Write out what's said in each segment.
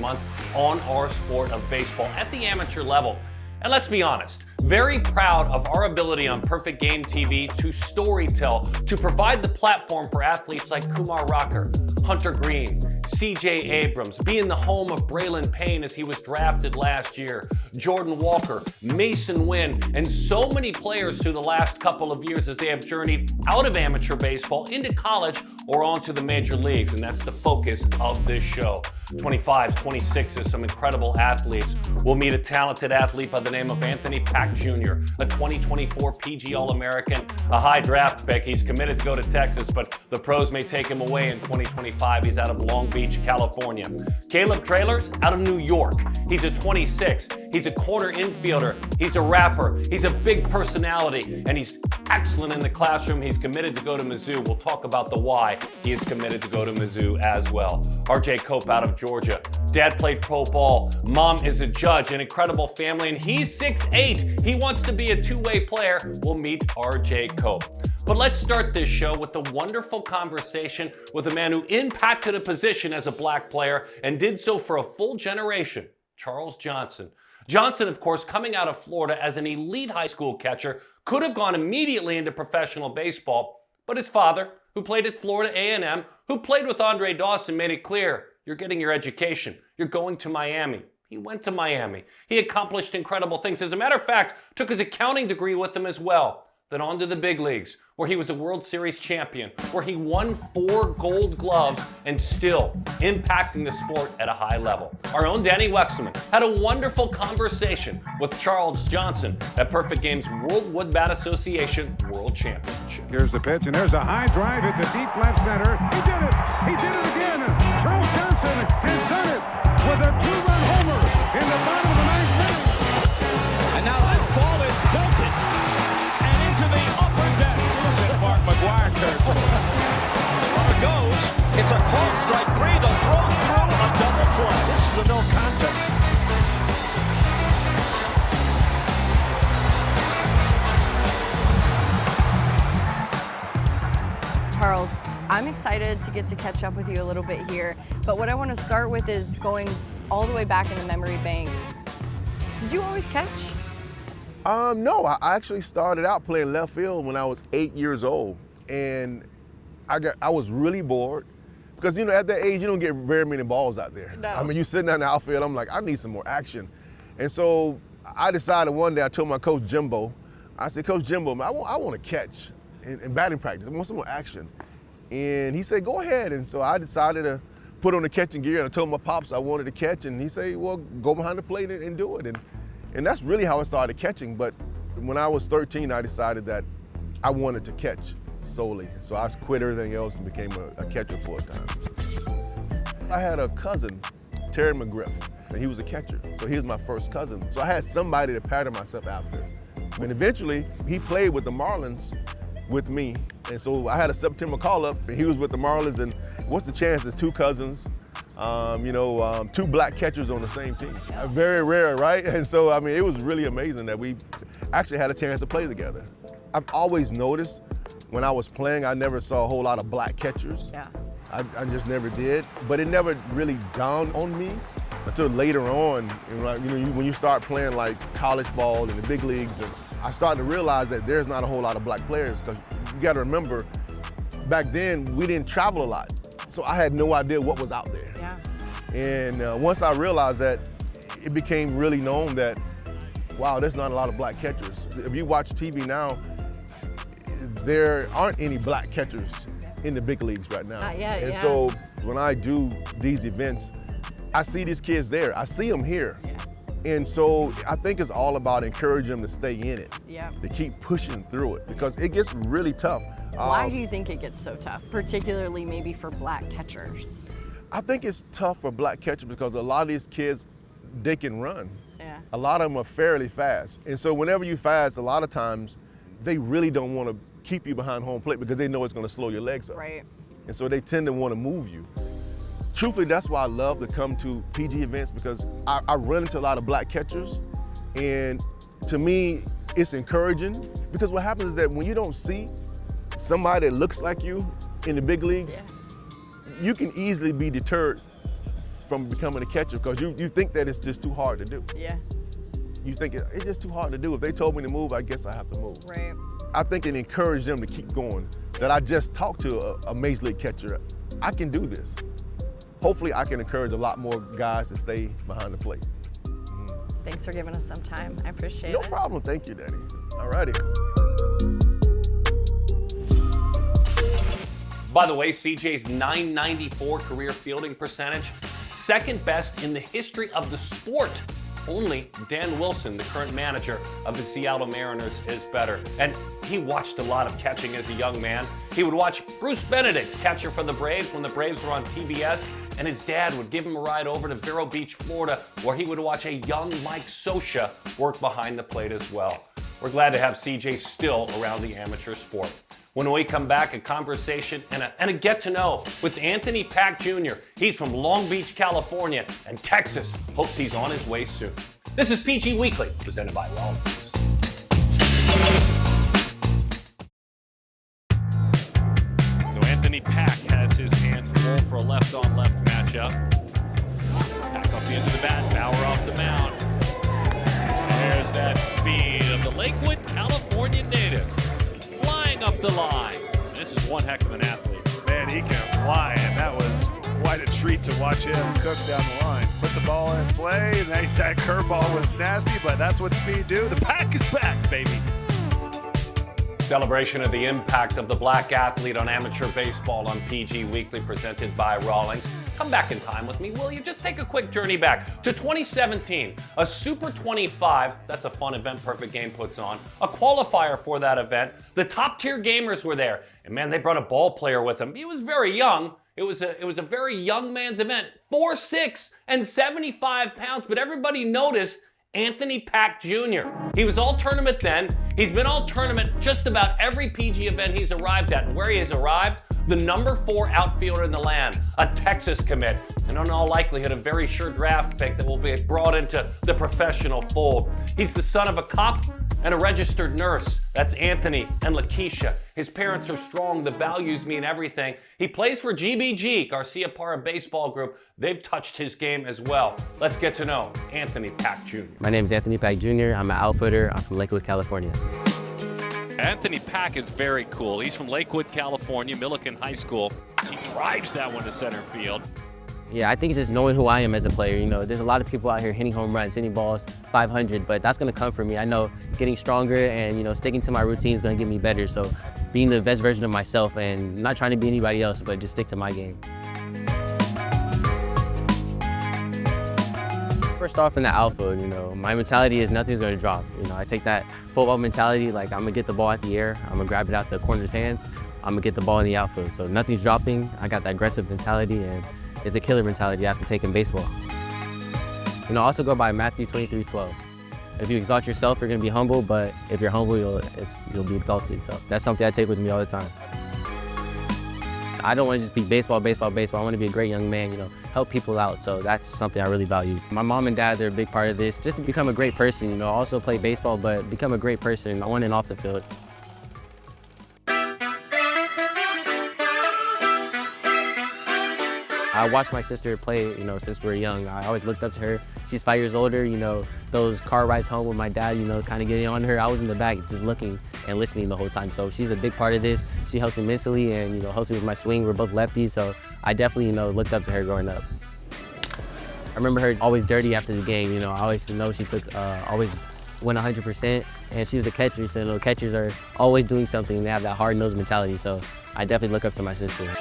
month on our sport of baseball at the amateur level. And let's be honest, very proud of our ability on Perfect Game TV to storytell, to provide the platform for athletes like Kumar Rocker, Hunter Green, C.J. Abrams, being the home of Braylon Payne as he was drafted last year, Jordan Walker, Mason Wynn, and so many players through the last couple of years as they have journeyed out of amateur baseball into college or onto the major leagues, and that's the focus of this show. 25s, 26s, some incredible athletes. We'll meet a talented athlete by the name of Anthony Pack Jr., a 2024 PG All-American, a high draft pick. He's committed to go to Texas, but the pros may take him away in 2025. He's out of Long Beach, California. Kaleb Traylor's out of New York. He's a 26. He's a corner infielder. He's a rapper. He's a big personality, and he's excellent in the classroom. He's committed to go to Mizzou. We'll talk about the why he is committed to go to Mizzou as well. R.J. Cope out of Georgia. Dad played pro ball. Mom is a judge, an incredible family, and he's 6'8". He wants to be a two-way player. We'll meet R.J. Cope. But let's start this show with a wonderful conversation with a man who impacted a position as a black player and did so for a full generation, Charles Johnson. Johnson, of course, coming out of Florida as an elite high school catcher, could have gone immediately into professional baseball, but his father, who played at Florida A&M, who played with Andre Dawson, made it clear, you're getting your education, you're going to Miami. He went to Miami. He accomplished incredible things. As a matter of fact, took his accounting degree with him as well. Then on to the big leagues, where he was a World Series champion, where he won 4 Gold Gloves and still impacting the sport at a high level. Our own Danny Wexelman had a wonderful conversation with Charles Johnson at Perfect Game's World Wood Bat Association World Championship. Here's the pitch, and there's a high drive. It's a deep left center. He did it! He did it again! Charles Johnson has done it with a 2-run homer in the bottom of the 9th inning. And now this ball is belted and into the upper deck. Mark McGuire territory. The runner goes. It's a called strike 3. The throw through a double play. This is a no contact. Charles, I'm excited to get to catch up with you a little bit here, but what I want to start with is going all the way back in the memory bank. Did you always catch? No, I actually started out playing left field when I was 8 years old, and I was really bored because, you know, at that age you don't get very many balls out there. No. I mean, you sitting down in the outfield, I'm like, I need some more action, and so I decided one day, I told my coach Jimbo, I said, Coach Jimbo, man, I want to catch in batting practice. I want some more action, and he said, go ahead. And so I decided to put on the catching gear, and I told my pops I wanted to catch, and he said, well, go behind the plate and do it. And that's really how I started catching. But when I was 13, I decided that I wanted to catch solely. So I quit everything else and became a catcher full time. I had a cousin, Terry McGriff, and he was a catcher. So he was my first cousin. So I had somebody to pattern myself after. And eventually, he played with the Marlins with me. And so I had a September call-up, and he was with the Marlins, and what's the chances? 2 cousins, 2 black catchers on the same team. Very rare, right? And so, I mean, it was really amazing that we actually had a chance to play together. I've always noticed when I was playing, I never saw a whole lot of black catchers. Yeah. I just never did, but it never really dawned on me until later on, when you start playing like college ball in the big leagues, and I started to realize that there's not a whole lot of black players, because you got to remember, back then we didn't travel a lot, so I had no idea what was out there. Yeah. And once I realized that, it became really known that, wow, there's not a lot of black catchers. If you watch TV now, there aren't any black catchers in the big leagues right now. Not yet, and yeah. so when I do these events, I see these kids there. I see them here. Yeah. And so I think it's all about encouraging them to stay in it, Yeah. to keep pushing through it, because it gets really tough. Why do you think it gets so tough, particularly maybe for black catchers? I think it's tough for black catchers because a lot of these kids, they can run. Yeah. A lot of them are fairly fast. And so whenever you fast, a lot of times, they really don't want to keep you behind home plate because they know it's going to slow your legs up. Right. And so they tend to want to move you. Truthfully, that's why I love to come to PG events, because I run into a lot of black catchers, and to me, it's encouraging, because what happens is that when you don't see somebody that looks like you in the big leagues, you can easily be deterred from becoming a catcher because you think that it's just too hard to do. Yeah. You think it's just too hard to do. If they told me to move, I guess I have to move. Right. I think it encouraged them to keep going. That I just talked to a Major League catcher. I can do this. Hopefully I can encourage a lot more guys to stay behind the plate. Thanks for giving us some time. I appreciate it. No problem. Thank you, Daddy. All righty. By the way, CJ's .994 career fielding percentage, second best in the history of the sport. Only Dan Wilson, the current manager of the Seattle Mariners, is better. And he watched a lot of catching as a young man. He would watch Bruce Benedict, catcher for the Braves, when the Braves were on TBS, and his dad would give him a ride over to Vero Beach, Florida, where he would watch a young Mike Scioscia work behind the plate as well. We're glad to have CJ still around the amateur sport. When we come back, a conversation and a get-to-know with Anthony Pack Jr. He's from Long Beach, California, and Texas hopes he's on his way soon. This is PG Weekly, presented by Rollins. So Anthony Pack has his hands full for a left-on-left matchup. Pack off the end of the bat, Bauer off the mound. There's that speed of the Lakewood, California native. Up the line. This is one heck of an athlete. Man, he can fly, and that was quite a treat to watch him cook down the line. Put the ball in play. That curveball was nasty, but that's what speed do. The Pack is back, baby. Celebration of the impact of the black athlete on amateur baseball on PG Weekly, presented by Rawlings. Come back in time with me, will you? Just take a quick journey back to 2017. A Super 25, that's a fun event Perfect Game puts on, a qualifier for that event. The top tier gamers were there, and man, they brought a ball player with them. He was very young. It was a very young man's event, 4'6" and 75 pounds, but everybody noticed Anthony Pack Jr. He was all tournament then. He's been all tournament just about every PG event he's arrived at. And where he has arrived, the number 4 outfielder in the land, a Texas commit, and in all likelihood a very sure draft pick that will be brought into the professional fold. He's the son of a cop and a registered nurse. That's Anthony and Lakeisha. His parents are strong. The values mean everything. He plays for GBG, Garcia Parra Baseball Group. They've touched his game as well. Let's get to know Anthony Pack Jr. My name is Anthony Pack Jr. I'm an outfielder. I'm from Lakewood, California. Anthony Pack is very cool. He's from Lakewood, California, Millikan High School. He drives that one to center field. Yeah, I think it's just knowing who I am as a player. You know, there's a lot of people out here hitting home runs, hitting balls 500, but that's going to come from me. I know getting stronger and, you know, sticking to my routine is going to get me better. So being the best version of myself and not trying to be anybody else, but just stick to my game. First off, in the outfield, you know, my mentality is nothing's going to drop. You know, I take that football mentality, like I'm going to get the ball at the air, I'm going to grab it out the corner's hands, I'm going to get the ball in the outfield. So nothing's dropping. I got that aggressive mentality, and it's a killer mentality I have to take in baseball. You know, I also go by Matthew 23:12. If you exalt yourself, you're going to be humble, but if you're humble, you'll be exalted. So that's something I take with me all the time. I don't want to just be baseball, baseball, baseball. I want to be a great young man, you know, help people out. So that's something I really value. My mom and dad, they're a big part of this. Just to become a great person, you know, also play baseball, but become a great person on and off the field. I watched my sister play, you know, since we were young. I always looked up to her. She's 5 years older, you know, those car rides home with my dad, you know, kind of getting on her. I was in the back just looking and listening the whole time. So she's a big part of this. She helps me mentally and, you know, helps me with my swing. We're both lefties, so I definitely, you know, looked up to her growing up. I remember her always dirty after the game, you know. I always know she took, always went 100%, and she was a catcher, so, you know, catchers are always doing something, and they have that hard-nosed mentality, so I definitely look up to my sister.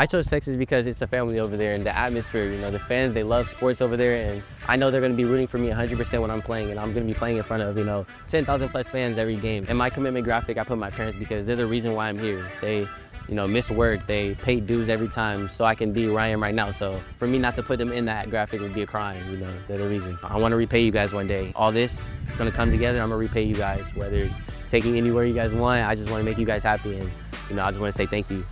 I chose Texas because it's a family over there and the atmosphere, you know, the fans, they love sports over there, and I know they're going to be rooting for me 100% when I'm playing, and I'm going to be playing in front of, you know, 10,000 plus fans every game. In my commitment graphic, I put my parents because they're the reason why I'm here. They, you know, miss work, they pay dues every time so I can be where I am right now. So for me not to put them in that graphic would be a crime, you know, they're the reason. I want to repay you guys one day. All this is going to come together, I'm going to repay you guys, whether it's taking anywhere you guys want. I just want to make you guys happy, and, you know, I just want to say thank you.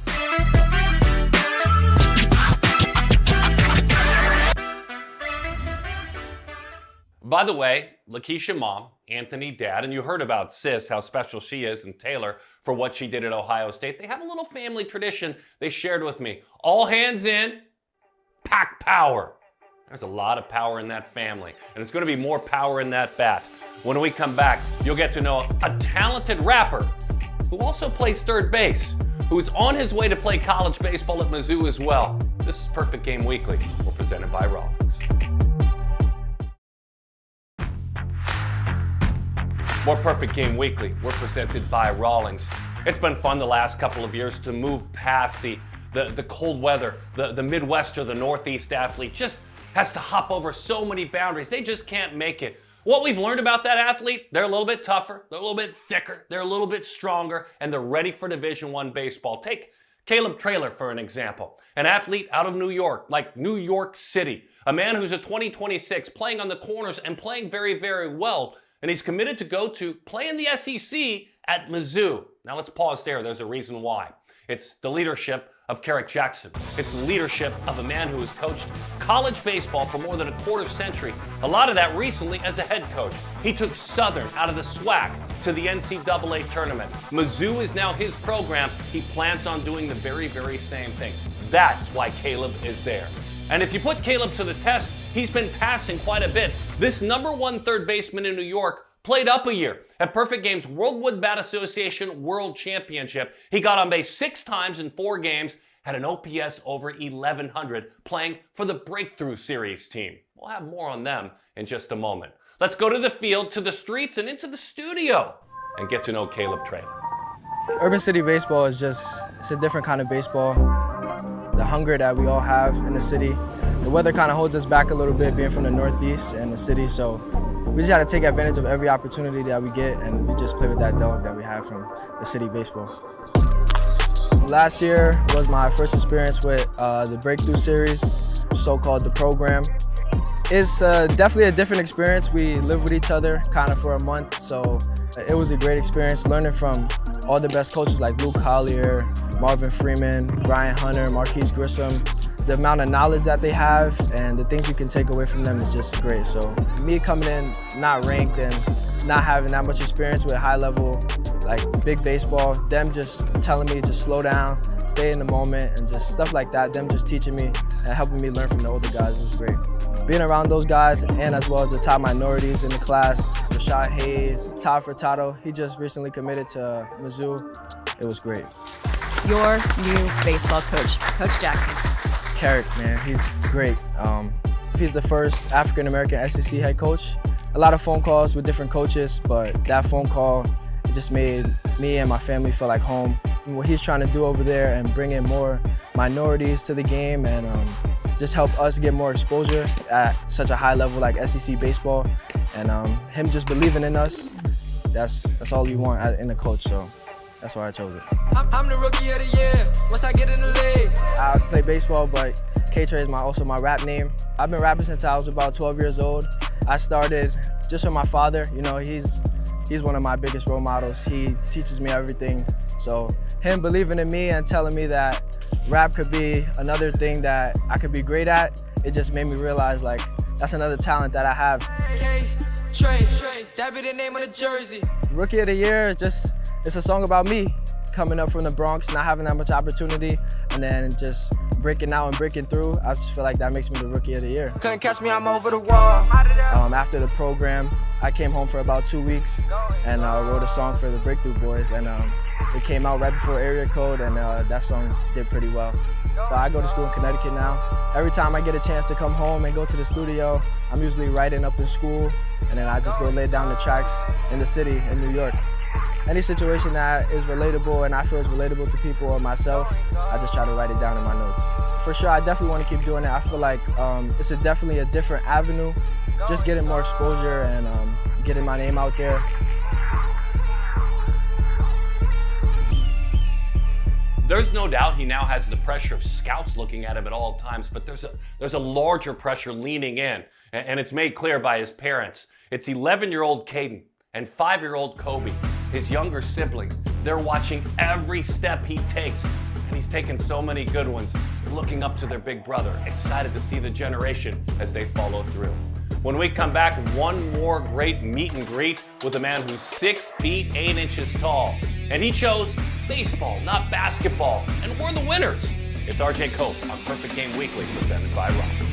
By the way, Lakeisha mom, Anthony dad, and you heard about Sis, how special she is, and Taylor for what she did at Ohio State. They have a little family tradition they shared with me. All hands in, pack power. There's a lot of power in that family, and it's going to be more power in that bat. When we come back, you'll get to know a talented rapper who also plays third base, who's on his way to play college baseball at Mizzou as well. This is Perfect Game Weekly. We're presented by Rawlings. More Perfect Game Weekly. We're presented by Rawlings. It's been fun the last couple of years to move past the cold weather. The Midwest or the Northeast athlete just has to hop over so many boundaries. They just can't make it. What we've learned about that athlete, they're a little bit tougher, they're a little bit thicker, they're a little bit stronger, and they're ready for Division I baseball. Take Kaleb Traylor for an example. An athlete out of New York, like New York City. A man who's a 2026, playing on the corners and playing very, very well. And he's committed to go to play in the SEC at Mizzou. Now let's pause there. There's a reason why. It's the leadership of Carrick Jackson. It's the leadership of a man who has coached college baseball for more than a quarter century. A lot of that recently as a head coach. He took Southern out of the SWAC to the NCAA tournament. Mizzou is now his program. He plans on doing the very, very same thing. That's why Kaleb is there. And if you put Kaleb to the test, he's been passing quite a bit. This #1 third baseman in New York played up a year at Perfect Game's World Wood Bat Association World Championship. He got on base 6 times in 4 games, had an OPS over 1100, playing for the Breakthrough Series team. We'll have more on them in just a moment. Let's go to the field, to the streets, and into the studio and get to know Kaleb Traylor. Urban City baseball is it's a different kind of baseball. The hunger that we all have in the city. The weather kind of holds us back a little bit being from the Northeast and the city, so we just got to take advantage of every opportunity that we get, and we just play with that dog that we have from the city baseball. Last year was my first experience with the Breakthrough Series, so-called the program. It's definitely a different experience. We live with each other kind of for a month, so it was a great experience learning from all the best coaches like Luke Collier, Marvin Freeman, Brian Hunter, Marquise Grissom. The amount of knowledge that they have and the things you can take away from them is just great. So me coming in not ranked and not having that much experience with high level, like big baseball, them just telling me just slow down, stay in the moment, and just stuff like that, them just teaching me and helping me learn from the older guys was great. Being around those guys and as well as the top minorities in the class, Rashad Hayes, Todd Furtado, he just recently committed to Mizzou. It was great. Your new baseball coach, Coach Jackson. Carrick, man, he's great. He's the first African-American SEC head coach. A lot of phone calls with different coaches, but that phone call, it just made me and my family feel like home. And what he's trying to do over there and bring in more minorities to the game and just help us get more exposure at such a high level like SEC baseball. And him just believing in us, that's all you want in a coach, so that's why I chose it. I'm the rookie of the year once I get in the league. I play baseball, but K-Trey is also my rap name. I've been rapping since I was about 12 years old. I started just from my father. You know, he's one of my biggest role models. He teaches me everything. So him believing in me and telling me that rap could be another thing that I could be great at, it just made me realize like that's another talent that I have. Hey, Trey, that be the name of the jersey. Rookie of the Year is it's a song about me coming up from the Bronx, not having that much opportunity, and then just breaking out and breaking through. I just feel like that makes me the Rookie of the Year. Couldn't catch me, I'm over the wall. After the program, I came home for about 2 weeks and wrote a song for the Breakthrough Boys, and it came out right before Area Code, and that song did pretty well. But I go to school in Connecticut now. Every time I get a chance to come home and go to the studio, I'm usually writing up in school, and then I just go lay down the tracks in the city in New York. Any situation that is relatable and I feel is relatable to people or myself, I just try to write it down in my notes. For sure, I definitely want to keep doing it. I feel like it's definitely a different avenue, just getting more exposure and getting my name out there. There's no doubt he now has the pressure of scouts looking at him at all times, but there's a larger pressure leaning in, and it's made clear by his parents. It's 11-year-old Caden and 5-year-old Kobe, his younger siblings. They're watching every step he takes, and he's taken so many good ones. They're looking up to their big brother, excited to see the generation as they follow through. When we come back, one more great meet and greet with a man who's 6 feet 8 inches tall. And he chose baseball, not basketball. And we're the winners. It's RJ Cope on Perfect Game Weekly, presented by Rockers.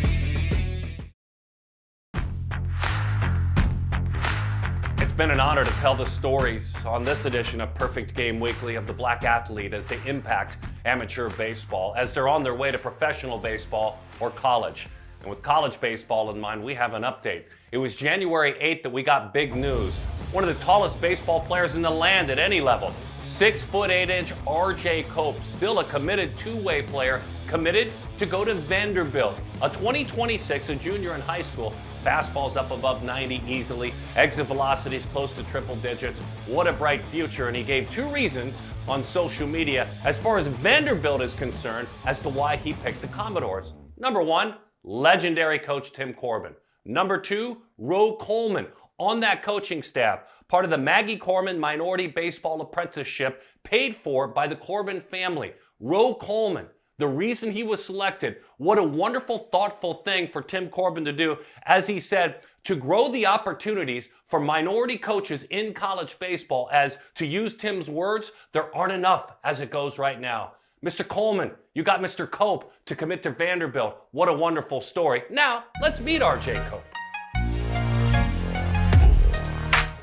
It's been an honor to tell the stories on this edition of Perfect Game Weekly of the black athlete as they impact amateur baseball, as they're on their way to professional baseball or college. And with college baseball in mind, we have an update. It was January 8th that we got big news. One of the tallest baseball players in the land at any level, 6 foot 8 inch RJ Cope, still a committed two-way player, committed to go to Vanderbilt. A 2026, a junior in high school, fastball's up above 90 easily, exit velocities close to triple digits. What a bright future, and he gave 2 reasons on social media as far as Vanderbilt is concerned as to why he picked the Commodores. Number 1, legendary coach Tim Corbin. Number 2, Ro Coleman on that coaching staff, part of the Maggie Corman Minority Baseball Apprenticeship paid for by the Corbin family. Ro Coleman, the reason he was selected, what a wonderful, thoughtful thing for Tim Corbin to do, as he said, to grow the opportunities for minority coaches in college baseball, as, to use Tim's words, there aren't enough as it goes right now. Mr. Coleman, you got Mr. Cope to commit to Vanderbilt. What a wonderful story. Now, let's meet RJ Cope.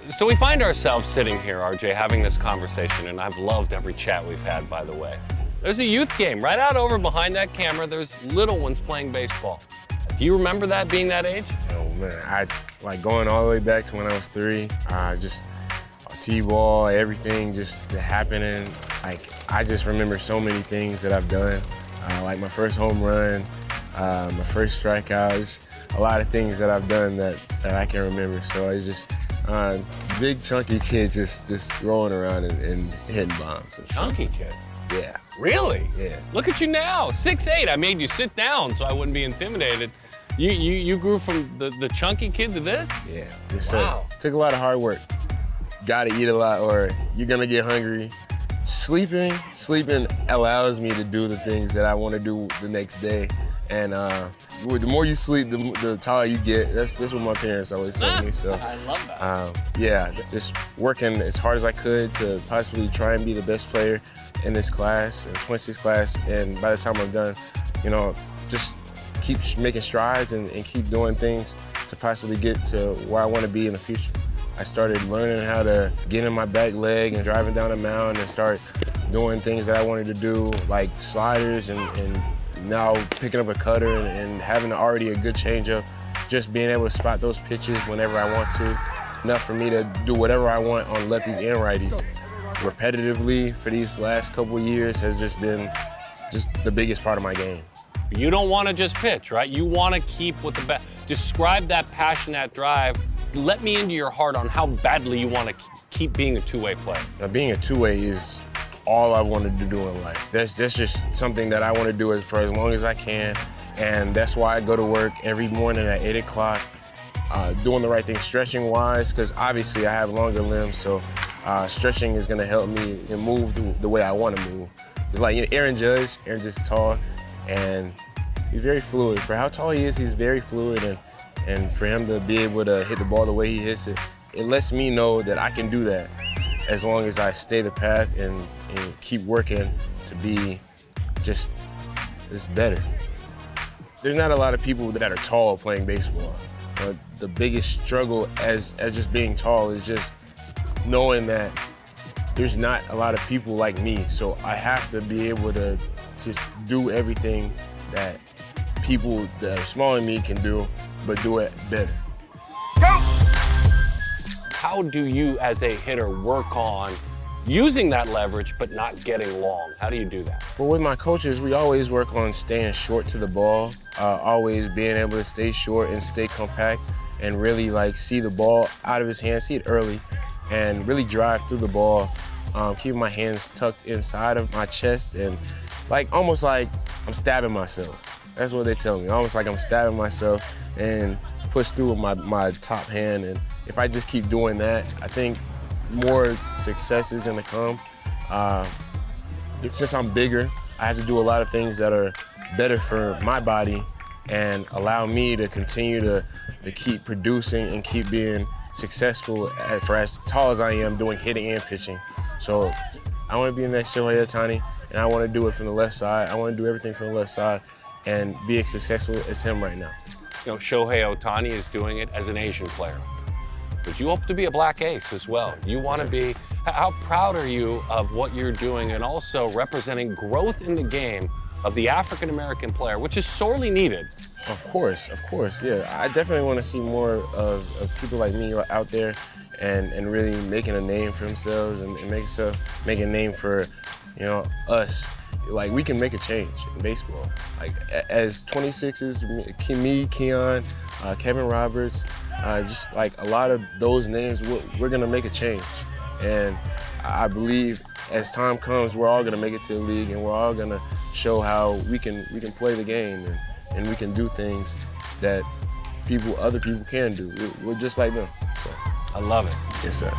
So we find ourselves sitting here, RJ, having this conversation, and I've loved every chat we've had, by the way. There's a youth game right out over behind that camera. There's little ones playing baseball. Do you remember that, being that age? Oh man, I like going all the way back to when I was 3. Just T-ball, everything just happening. Like, I just remember so many things that I've done. Like my first home run, my first strikeouts, a lot of things that I've done that I can remember. So it's just big chunky kid just rolling around and hitting bombs. And chunky kid? Yeah. Really? Yeah. Look at you now, 6'8". I made you sit down so I wouldn't be intimidated. You grew from the chunky kid to this? Yeah. Yes, sir. Wow. Took a lot of hard work. Gotta eat a lot or you're gonna get hungry. Sleeping allows me to do the things that I want to do the next day. And the more you sleep, the taller you get. That's what my parents always tell me. So I love that. yeah, just working as hard as I could to possibly try and be the best player in this class, in 26 class. And by the time I'm done, just keep making strides and keep doing things to possibly get to where I want to be in the future. I started learning how to get in my back leg and driving down a mound and start doing things that I wanted to do, like sliders and now picking up a cutter and having already a good changeup, just being able to spot those pitches whenever I want to. Enough for me to do whatever I want on lefties and righties. Repetitively for these last couple of years has just been the biggest part of my game. You don't want to just pitch, right? You want to keep with the best. Describe that passion, that drive. Let me into your heart on how badly you want to keep being a two-way player. Now, being a two-way is all I wanted to do in life. That's just something that I want to do for as long as I can, and that's why I go to work every morning at 8 o'clock, doing the right thing stretching-wise, because obviously I have longer limbs, so stretching is going to help me move the way I want to move. It's like Aaron Judge is tall, and he's very fluid. For how tall he is, he's very fluid, and for him to be able to hit the ball the way he hits it, it lets me know that I can do that as long as I stay the path and keep working to be just better. There's not a lot of people that are tall playing baseball. The biggest struggle as just being tall is just knowing that there's not a lot of people like me, so I have to be able to just do everything that people that are smaller than me can do, but do it better. How do you, as a hitter, work on using that leverage but not getting long? How do you do that? Well, with my coaches, we always work on staying short to the ball, always being able to stay short and stay compact and really see the ball out of his hands, see it early, and really drive through the ball, keeping my hands tucked inside of my chest and almost like I'm stabbing myself. That's what they tell me, almost like I'm stabbing myself and push through with my top hand. And if I just keep doing that, I think more success is gonna come. Since I'm bigger, I have to do a lot of things that are better for my body and allow me to continue to keep producing and keep being successful for as tall as I am doing hitting and pitching. So I want to be the next Shohei Ohtani, and I want to do it from the left side. I want to do everything from the left side and be as successful as him right now. You know, Shohei Ohtani is doing it as an Asian player, but you hope to be a black ace as well. You want to be, how proud are you of what you're doing and also representing growth in the game of the African-American player, which is sorely needed? Of course, yeah. I definitely want to see more of people like me out there and really making a name for themselves and making a name for, you know, us. Like, we can make a change in baseball. Like, as 26s, me, Keon, Kevin Roberts, just like a lot of those names, we're gonna make a change. And I believe as time comes, we're all gonna make it to the league, and we're all gonna show how we can play the game and we can do things that other people can do. We're just like them. So. I love it. Yes, sir.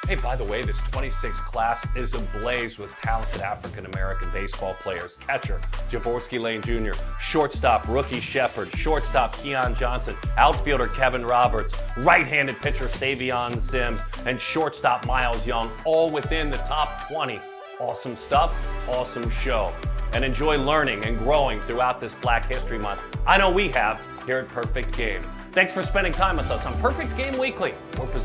Hey, by the way, this 26 class is ablaze with talented African-American baseball players. Catcher, Javorsky Lane Jr., shortstop, rookie Shepard, shortstop, Keon Johnson, outfielder, Kevin Roberts, right-handed pitcher, Savion Sims, and shortstop, Miles Young, all within the top 20. Awesome stuff, awesome show. And enjoy learning and growing throughout this Black History Month. I know we have here at Perfect Game. Thanks for spending time with us on Perfect Game Weekly. We're